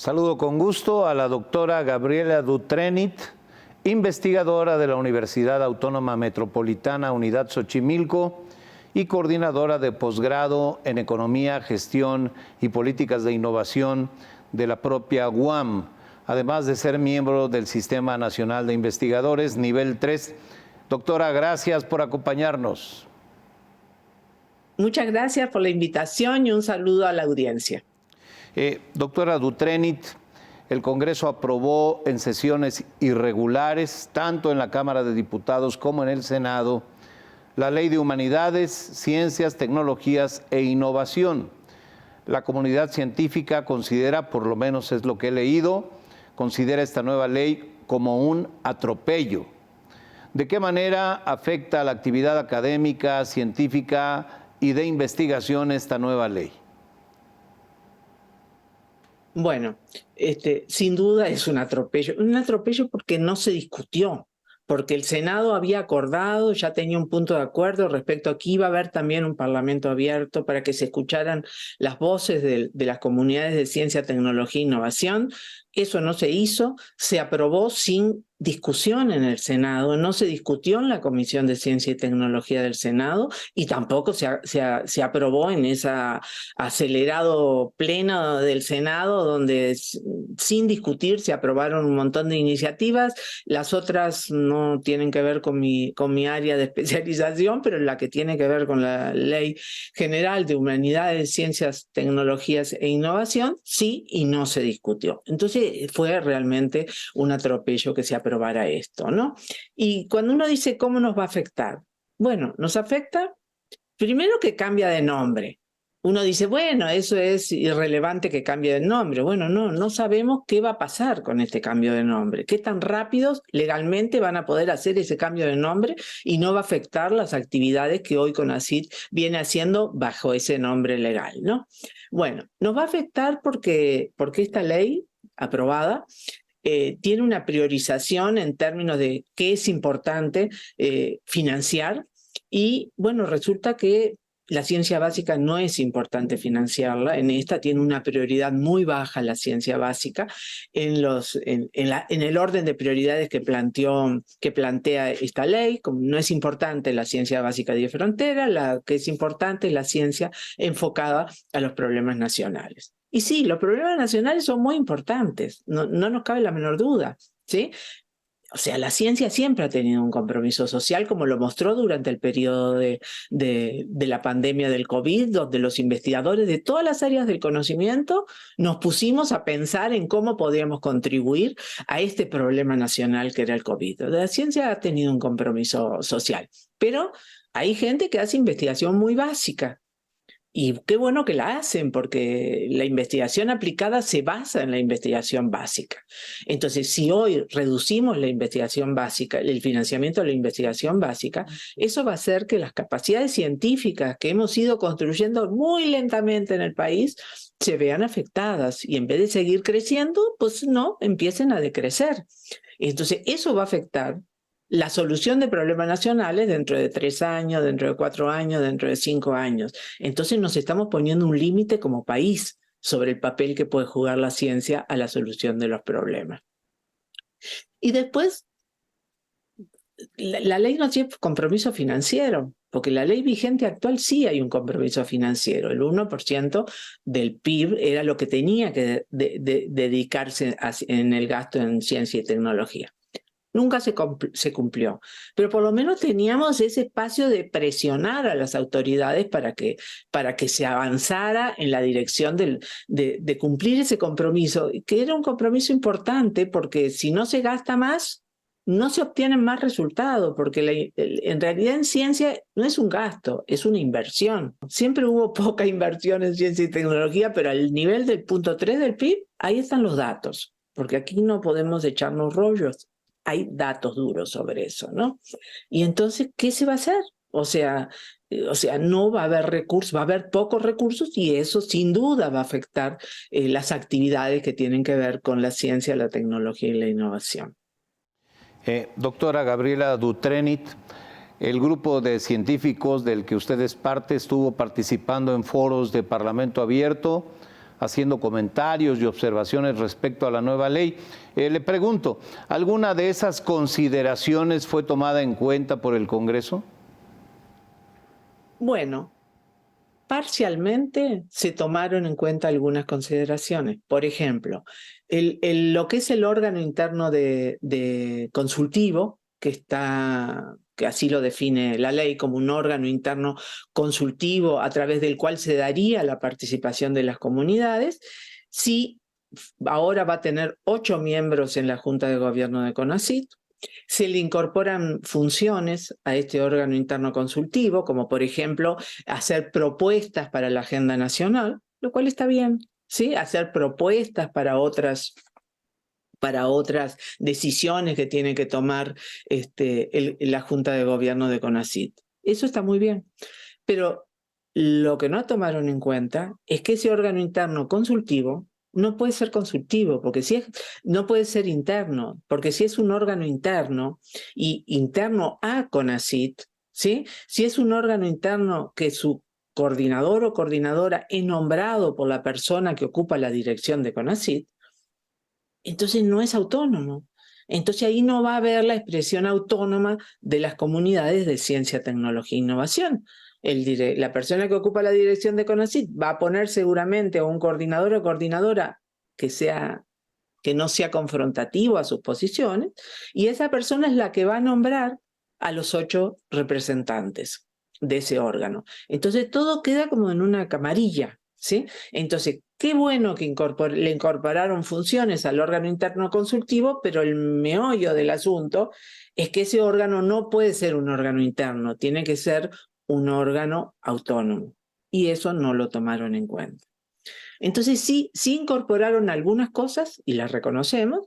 Saludo con gusto a la doctora Gabriela Dutrenit, investigadora de la Universidad Autónoma Metropolitana Unidad Xochimilco y coordinadora de posgrado en Economía, Gestión y Políticas de Innovación de la propia UAM, además de ser miembro del Sistema Nacional de Investigadores Nivel 3. Doctora, gracias por acompañarnos. Muchas gracias por la invitación y un saludo a la audiencia. Doctora Dutrenit, el Congreso aprobó en sesiones irregulares, tanto en la Cámara de Diputados como en el Senado, la Ley de Humanidades, Ciencias, Tecnologías e Innovación. La comunidad científica considera, por lo menos es lo que he leído, considera esta nueva ley como un atropello. ¿De qué manera afecta a la actividad académica, científica y de investigación esta nueva ley? Bueno, sin duda es un atropello porque no se discutió, porque el Senado había acordado, ya tenía un punto de acuerdo respecto a que iba a haber también un parlamento abierto para que se escucharan las voces de las comunidades de ciencia, tecnología e innovación. Eso no se hizo, se aprobó sin discusión en el Senado, no se discutió en la Comisión de Ciencia y Tecnología del Senado y tampoco se aprobó en esa acelerado pleno del Senado donde sin discutir se aprobaron un montón de iniciativas. Las otras no tienen que ver con mi área de especialización, pero la que tiene que ver con la Ley General de Humanidades, Ciencias, Tecnologías e Innovación, sí, y no se discutió. Entonces fue realmente un atropello que se aprobara esto, ¿no? Y cuando uno dice cómo nos va a afectar, bueno, nos afecta primero que cambia de nombre. Uno dice, bueno, eso es irrelevante que cambie de nombre. Bueno, no sabemos qué va a pasar con este cambio de nombre, qué tan rápidos legalmente van a poder hacer ese cambio de nombre y no va a afectar las actividades que hoy CONACYT viene haciendo bajo ese nombre legal, ¿no? Bueno, nos va a afectar porque esta ley aprobada tiene una priorización en términos de qué es importante financiar y, bueno, resulta que la ciencia básica no es importante financiarla, en esta tiene una prioridad muy baja la ciencia básica en el orden de prioridades que plantea esta ley. Como no es importante la ciencia básica de frontera, la que es importante es la ciencia enfocada a los problemas nacionales. Y sí, los problemas nacionales son muy importantes, no nos cabe la menor duda, ¿sí? O sea, la ciencia siempre ha tenido un compromiso social, como lo mostró durante el periodo de la pandemia del COVID, donde los investigadores de todas las áreas del conocimiento nos pusimos a pensar en cómo podíamos contribuir a este problema nacional que era el COVID. La ciencia ha tenido un compromiso social, pero hay gente que hace investigación muy básica. Y qué bueno que la hacen, porque la investigación aplicada se basa en la investigación básica. Entonces, si hoy reducimos la investigación básica, el financiamiento de la investigación básica, eso va a hacer que las capacidades científicas que hemos ido construyendo muy lentamente en el país se vean afectadas y en vez de seguir creciendo, pues no, empiecen a decrecer. Entonces, eso va a afectar la solución de problemas nacionales dentro de 3 años, dentro de 4 años, dentro de 5 años. Entonces nos estamos poniendo un límite como país sobre el papel que puede jugar la ciencia a la solución de los problemas. Y después, la ley no tiene compromiso financiero, porque la ley vigente actual sí hay un compromiso financiero. El 1% del PIB era lo que tenía que dedicarse en el gasto en ciencia y tecnología. Nunca se cumplió, pero por lo menos teníamos ese espacio de presionar a las autoridades para que se avanzara en la dirección de cumplir ese compromiso, que era un compromiso importante porque si no se gasta más, no se obtienen más resultados, porque en realidad en ciencia no es un gasto, es una inversión. Siempre hubo poca inversión en ciencia y tecnología, pero al nivel del 0.3 del PIB, ahí están los datos, porque aquí no podemos echarnos rollos. Hay datos duros sobre eso, ¿no? Y entonces, ¿qué se va a hacer? O sea, no va a haber recursos, va a haber pocos recursos y eso sin duda va a afectar las actividades que tienen que ver con la ciencia, la tecnología y la innovación. Doctora Gabriela Dutrenit, el grupo de científicos del que usted es parte estuvo participando en foros de Parlamento abierto haciendo comentarios y observaciones respecto a la nueva ley. Le pregunto, ¿alguna de esas consideraciones fue tomada en cuenta por el Congreso? Bueno, parcialmente se tomaron en cuenta algunas consideraciones. Por ejemplo, lo que es el órgano interno de consultivo, que así lo define la ley como un órgano interno consultivo a través del cual se daría la participación de las comunidades, sí, ahora va a tener 8 miembros en la Junta de Gobierno de CONACYT. Se le incorporan funciones a este órgano interno consultivo, como por ejemplo hacer propuestas para la agenda nacional, lo cual está bien, ¿sí? Hacer propuestas para otras decisiones que tiene que tomar la Junta de Gobierno de CONACYT. Eso está muy bien. Pero lo que no tomaron en cuenta es que ese órgano interno consultivo no puede ser consultivo, porque no puede ser interno, porque si es un órgano interno y interno a CONACYT, ¿sí? Si es un órgano interno que su coordinador o coordinadora es nombrado por la persona que ocupa la dirección de CONACYT, entonces no es autónomo. Entonces ahí no va a haber la expresión autónoma de las comunidades de ciencia, tecnología e innovación. La persona que ocupa la dirección de CONACYT va a poner seguramente a un coordinador o coordinadora que no sea confrontativo a sus posiciones, y esa persona es la que va a nombrar a los 8 representantes de ese órgano. Entonces todo queda como en una camarilla, ¿sí? Entonces, qué bueno que le incorporaron funciones al órgano interno consultivo, pero el meollo del asunto es que ese órgano no puede ser un órgano interno, tiene que ser un órgano autónomo. Y eso no lo tomaron en cuenta. Entonces sí incorporaron algunas cosas, y las reconocemos,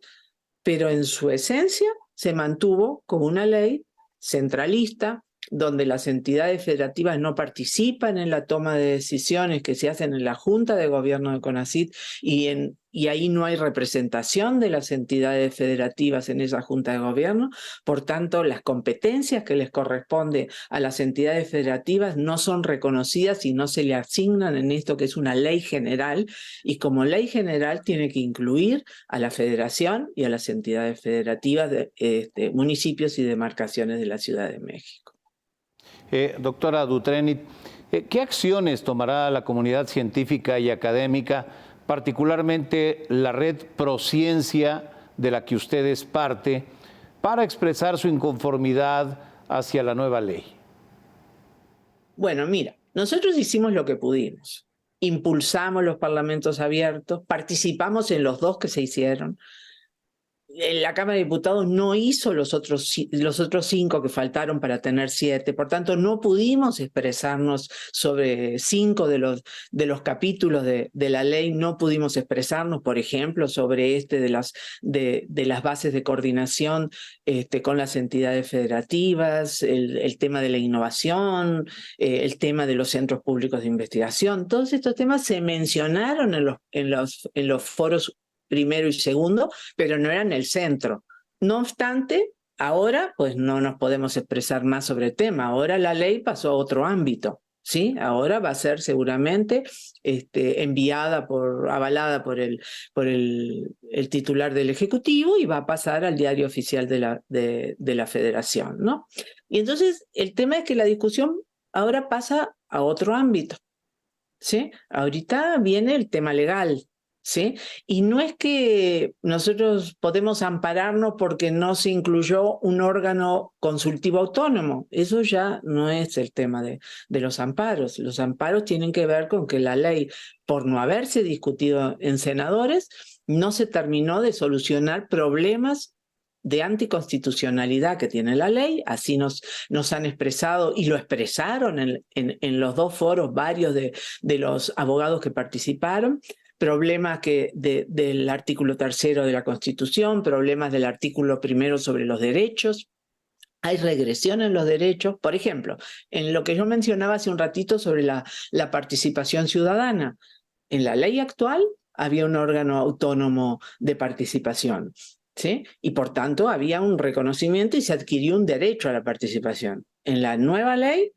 pero en su esencia se mantuvo como una ley centralista, donde las entidades federativas no participan en la toma de decisiones que se hacen en la Junta de Gobierno de CONACYT, y ahí no hay representación de las entidades federativas en esa Junta de Gobierno. Por tanto, las competencias que les corresponde a las entidades federativas no son reconocidas y no se le asignan en esto que es una ley general, y como ley general tiene que incluir a la federación y a las entidades federativas de municipios y demarcaciones de la Ciudad de México. Doctora Dutrenit, ¿qué acciones tomará la comunidad científica y académica, particularmente la red Prociencia, de la que usted es parte, para expresar su inconformidad hacia la nueva ley? Bueno, mira, nosotros hicimos lo que pudimos. Impulsamos los parlamentos abiertos, participamos en los 2 que se hicieron. La Cámara de Diputados no hizo los otros 5 que faltaron para tener 7, por tanto no pudimos expresarnos sobre 5 de los capítulos de la ley, no pudimos expresarnos, por ejemplo, sobre de las bases de coordinación con las entidades federativas, el tema de la innovación, el tema de los centros públicos de investigación. Todos estos temas se mencionaron en los foros primero y segundo, pero no eran el centro. No obstante, ahora pues no nos podemos expresar más sobre el tema. Ahora la ley pasó a otro ámbito, ¿sí? Ahora va a ser seguramente avalada por el titular del Ejecutivo, y va a pasar al diario oficial de la Federación, ¿no? Y entonces el tema es que la discusión ahora pasa a otro ámbito, ¿sí? Ahorita viene el tema legal, ¿sí? Y no es que nosotros podemos ampararnos porque no se incluyó un órgano consultivo autónomo. Eso ya no es el tema de los amparos. Los amparos tienen que ver con que la ley, por no haberse discutido en senadores, no se terminó de solucionar problemas de anticonstitucionalidad que tiene la ley. Así nos han expresado, y lo expresaron en los 2 foros varios de los abogados que participaron, problemas del artículo 3º de la Constitución, problemas del artículo 1 sobre los derechos. Hay regresión en los derechos, por ejemplo, en lo que yo mencionaba hace un ratito sobre la participación ciudadana. En la ley actual había un órgano autónomo de participación, ¿sí? Y por tanto había un reconocimiento y se adquirió un derecho a la participación. En la nueva ley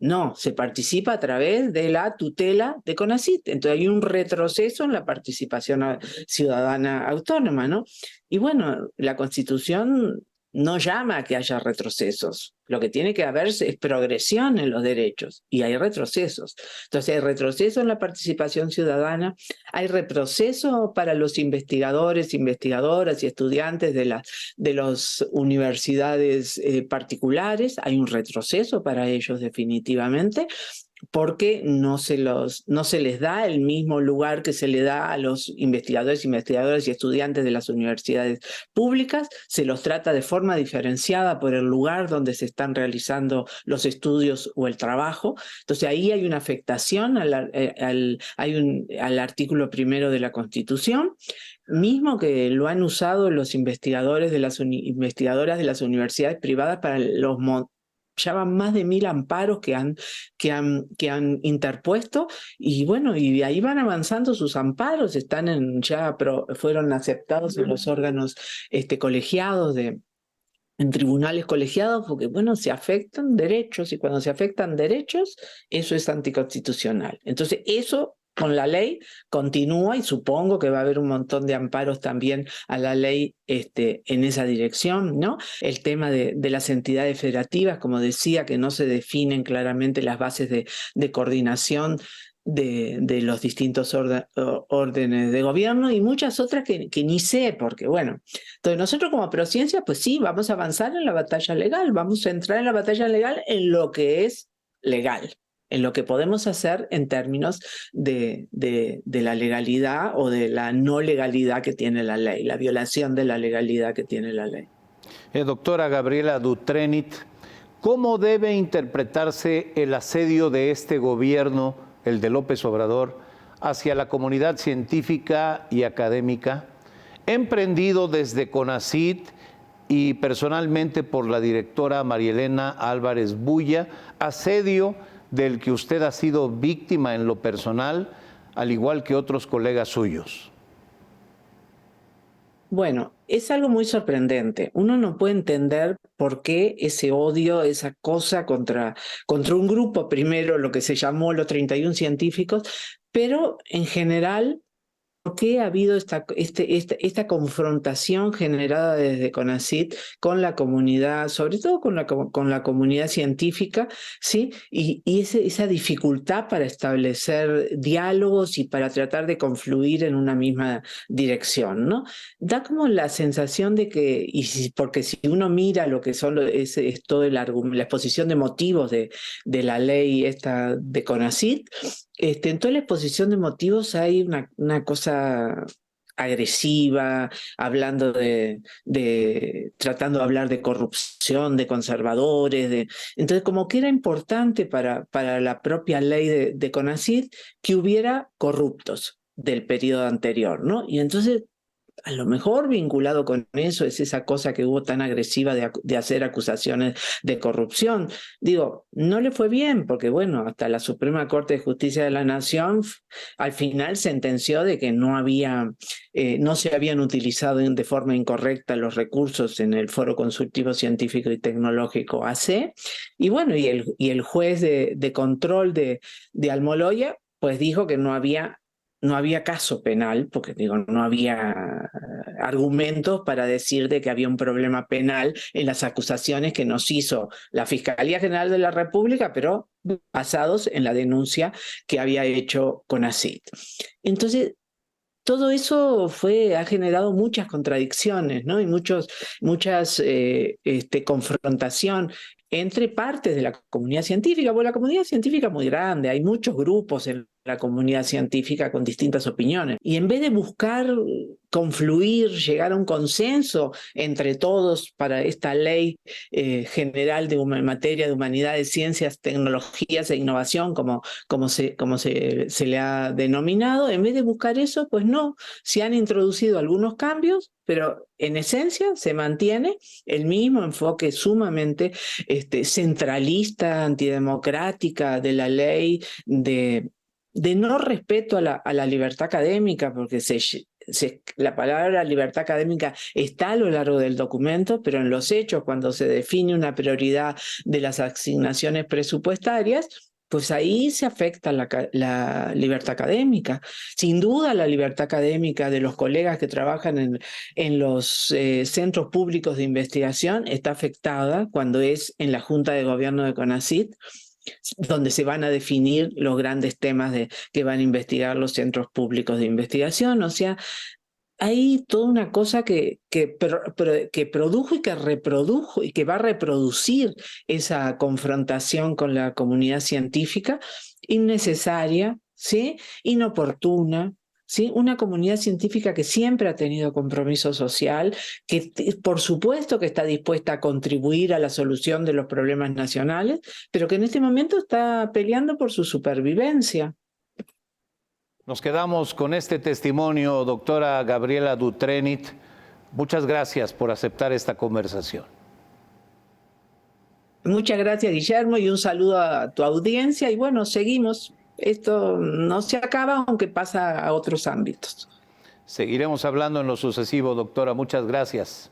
No, se participa a través de la tutela de CONACYT. Entonces hay un retroceso en la participación ciudadana autónoma, ¿no? Y bueno, la Constitución no llama a que haya retrocesos. Lo que tiene que haber es progresión en los derechos, y hay retrocesos. Entonces hay retroceso en la participación ciudadana, hay retroceso para los investigadores, investigadoras y estudiantes de las universidades particulares, hay un retroceso para ellos definitivamente, porque no se les da el mismo lugar que se le da a los investigadores, investigadoras y estudiantes de las universidades públicas, se los trata de forma diferenciada por el lugar donde se están realizando los estudios o el trabajo. Entonces ahí hay una afectación al artículo 1 de la Constitución, mismo que lo han usado los investigadores investigadoras de las universidades privadas para ya van más de 1000 amparos que han interpuesto, y bueno, y de ahí van avanzando sus amparos, fueron aceptados en los órganos colegiados en tribunales colegiados, porque bueno, se afectan derechos, y cuando se afectan derechos, eso es anticonstitucional. Entonces eso con la ley continúa, y supongo que va a haber un montón de amparos también a la ley en esa dirección, ¿no? El tema de las entidades federativas, como decía, que no se definen claramente las bases de coordinación de los distintos órdenes de gobierno, y muchas otras que ni sé, porque bueno, entonces nosotros como Prociencia, pues sí, vamos a avanzar en la batalla legal, vamos a entrar en la batalla legal en lo que es legal, en lo que podemos hacer en términos de la legalidad o de la no legalidad que tiene la ley, la violación de la legalidad que tiene la ley. Doctora Gabriela Dutrenit, ¿cómo debe interpretarse el asedio de este gobierno, el de López Obrador, hacia la comunidad científica y académica, emprendido desde CONACYT y personalmente por la directora Marielena Álvarez Bulla, asedio del que usted ha sido víctima en lo personal, al igual que otros colegas suyos? Bueno, es algo muy sorprendente. Uno no puede entender por qué ese odio, esa cosa contra un grupo, primero lo que se llamó los 31 científicos, pero en general, ¿por qué ha habido esta confrontación generada desde CONACYT con la comunidad, sobre todo con la comunidad científica, ¿sí? Y esa dificultad para establecer diálogos y para tratar de confluir en una misma dirección, ¿no? Da como la sensación de que, porque si uno mira lo que es todo la exposición de motivos de la ley esta de CONACYT, en toda la exposición de motivos hay una cosa agresiva, tratando de hablar de corrupción, de conservadores, entonces como que era importante para la propia ley de CONACYT que hubiera corruptos del periodo anterior, ¿no? Y entonces a lo mejor vinculado con eso es esa cosa que hubo tan agresiva de hacer acusaciones de corrupción. Digo, no le fue bien, porque bueno, hasta la Suprema Corte de Justicia de la Nación al final sentenció de que no se habían utilizado de forma incorrecta los recursos en el Foro Consultivo Científico y Tecnológico AC, y bueno, y el juez de control de Almoloya pues dijo que no había caso penal, porque digo, no había argumentos para decir de que había un problema penal en las acusaciones que nos hizo la Fiscalía General de la República, pero basados en la denuncia que había hecho CONACYT. Entonces, todo eso ha generado muchas contradicciones, ¿no? Y muchas confrontación entre partes de la comunidad científica, porque la comunidad científica es muy grande, hay muchos grupos en la comunidad científica con distintas opiniones, y en vez de buscar confluir, llegar a un consenso entre todos para esta ley general en materia de humanidades, ciencias, tecnologías e innovación, como se le ha denominado, en vez de buscar eso, pues no, se han introducido algunos cambios, pero en esencia se mantiene el mismo enfoque sumamente centralista, antidemocrática de la ley, de no respeto a la libertad académica, porque la palabra libertad académica está a lo largo del documento, pero en los hechos, cuando se define una prioridad de las asignaciones presupuestarias, pues ahí se afecta la libertad académica. Sin duda la libertad académica de los colegas que trabajan en los centros públicos de investigación está afectada cuando es en la Junta de Gobierno de CONACYT, donde se van a definir los grandes temas que van a investigar los centros públicos de investigación. O sea, hay toda una cosa que produjo y que reprodujo y que va a reproducir esa confrontación con la comunidad científica innecesaria, ¿sí? Inoportuna. ¿Sí? Una comunidad científica que siempre ha tenido compromiso social, que por supuesto que está dispuesta a contribuir a la solución de los problemas nacionales, pero que en este momento está peleando por su supervivencia. Nos quedamos con este testimonio, doctora Gabriela Dutrenit. Muchas gracias por aceptar esta conversación. Muchas gracias, Guillermo, y un saludo a tu audiencia. Y bueno, seguimos. Esto no se acaba, aunque pasa a otros ámbitos. Seguiremos hablando en lo sucesivo, doctora. Muchas gracias.